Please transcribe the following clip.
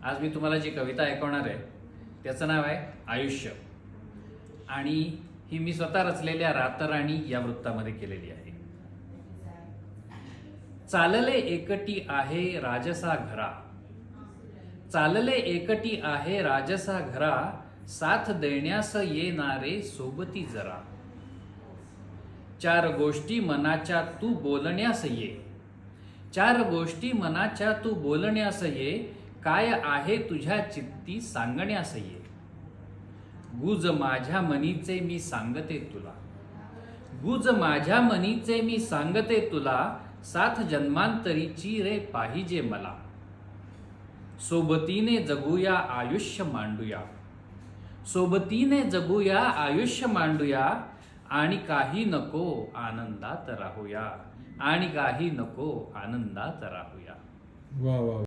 आज मी तुम्हाला जी कविता ऐकवणार आहे त्याचं नाव आहे आयुष्य, आणि ही मी स्वतः रचलेल्या रातराणी या वृत्तामध्ये केलेली आहे. चालले एकटी आहे राजसा घरा, चालले एकटी आहे राजसा घरा, साथ देण्यास येणारे सोबती जरा. चार गोष्टी मनाच्या तू बोलण्यास ये, चार गोष्टी मनाच्या तू बोलण्यास ये, काय आहे तुझ्या चित्ती सांगण्यास ये. गुज माझ्या मनीचे मी सांगते तुला, गुज माझ्या मनीचे मी सांगते तुला, साथ जन्मांतरीची रे पाहिजे मला. सोबतीने जगूया आयुष्य मांडूया, सोबतीने जगूया आयुष्य मांडूया, आणि काही नको आनंदात राहूया, आणि काही नको आनंदात राहूया. वा वा.